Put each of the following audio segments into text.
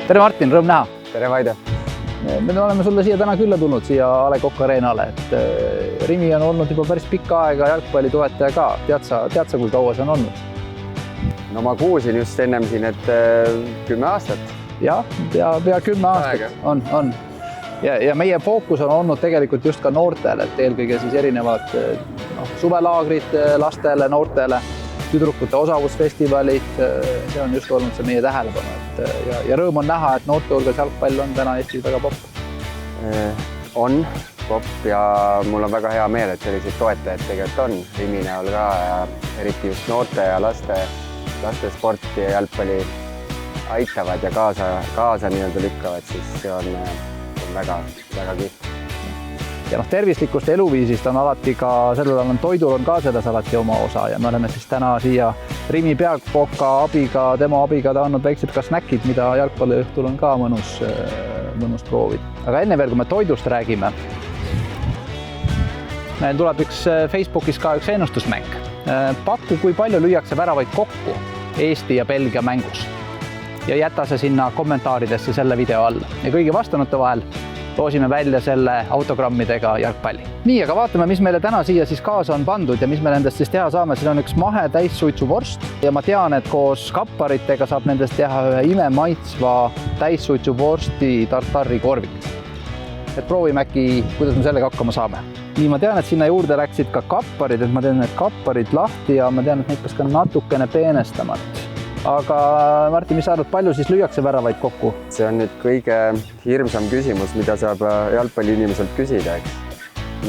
Tere Martin, rõõm näha. Tere Vaide. Me oleme sulle siia täna külla tulnud siia A. Le Coq Arenale. Rimi on olnud juba päris pikka aega jalgpallitoetaja ka. Tead sa, kui kaua see on olnud? No ma kuulsin just ennem siin, et 10 aastat. Jah, pea 10 aastat on. Ja meie fookus on olnud tegelikult just ka noortele, et eelkõige siis erinevad suvelaagrid lastele, noortele, tüdrukute osavusfestivalid, see on just olnud see meie tähelepanu. Ja rõõm on näha, et noorte hulgas jalgpall on täna Eestis väga popp. On popp ja mul on väga hea meel, et selliseid toetajaid tegelikult on Rimi näol ka ja eriti just noorte ja laste sporti ja jalgpalli aitavad ja kaasa nii-öelda lükkavad, siis see on väga kihvt. Ja tervislikust eluviisist on alati ka, sellel on toidul on ka selles alati oma osa ja me oleme siis täna siia Rimi peakoka abiga, tema abiga andnud väiksed ka snäkid, mida jalgpalliõhtul on ka mõnus proovida. Aga enne veel, kui me toidust räägime, meil tuleb Facebookis ka üks ennustusmäng. Paku, kui palju lüüakse väravaid kokku Eesti ja Belgia mängus ja jäta see sinna kommentaaridesse selle video all. Ja kõigi vastanute vahel loosime välja selle autogrammidega jalgpalli. Nii, aga vaatame, mis meile täna siia siis kaasa on pandud ja mis me nendest siis teha saame. Siin on üks mahe täissuitsuvorst ja ma tean, et koos kapparitega saab nendest teha ühe imemaitsva täissuitsuvorsti tartari korvik. Et proovime äkki, kuidas me sellega hakkama saame. Nii, ma tean, et sinna juurde läksid ka kapparid, et ma teen need kapparid lahti ja ma tean, et neid peaks ka natukene peenestamalt. Aga Martin, mis sa arvad, palju siis lüüakse väravaid kokku? See on nüüd kõige hirmsam küsimus, mida saab jalgpalliinimeselt küsida.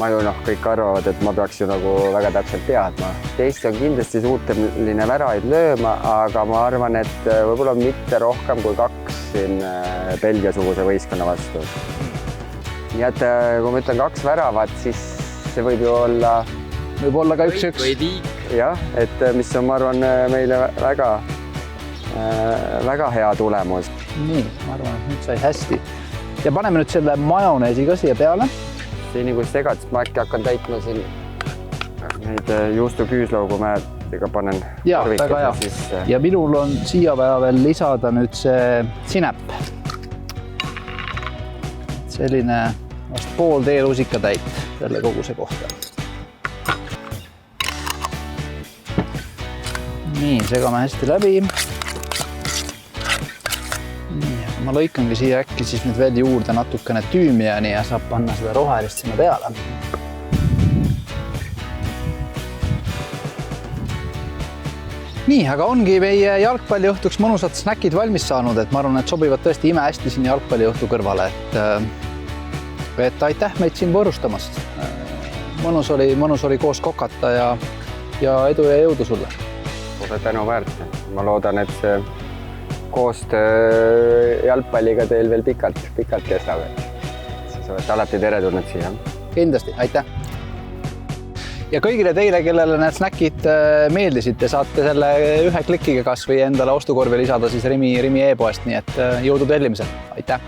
Ma ju kõik arvavad, et ma peaks ju nagu väga täpselt teadma. Eesti on kindlasti suuteline väravaid lööma, aga ma arvan, et võib-olla mitte rohkem kui 2 siin Belgia-suguse võistkonna vastu. Nii et kui ma ütlen 2 väravat, siis see võib ju olla... Võib olla ka 1-1. Jah, et mis on, ma arvan, meile väga hea tulemus. Nii, ma arvan, et nüüd sai hästi. Ja paneme nüüd selle majoneesi ka siia peale. Siin kui segad, siis ma äkki hakkan täitma siin neid juustuküüslaugu mäedega panen väga hea. Ja minul on siia vaja veel lisada nüüd see sinep. Selline vast pool teelusikatäit selle koguse kohta. Nii, segame hästi läbi. Ma lõikangi siia äkki siis nüüd veel juurde natukene tüümiani ja saab panna seda rohelist sinna peale. Nii, aga ongi meie jalgpalliõhtuks mõnusad snäkid valmis saanud, et ma arvan, et sobivad tõesti ime hästi siin jalgpalliõhtu kõrvale. Et aitäh meid siin võõrustamast. Mõnus oli koos kokata ja edu ja jõudu sulle. Pole tänu väärt. Ma loodan, et see koostöö jalgpalliga teil veel pikalt kestab. Siis olete alati teretulnud siia. Kindlasti, aitäh! Ja kõigile teile, kellele need snäkid meeldisid, te saate selle ühe klikiga kas või endale ostukorvi lisada siis Rimi e-poest, nii et jõudu tellimisel. Aitäh!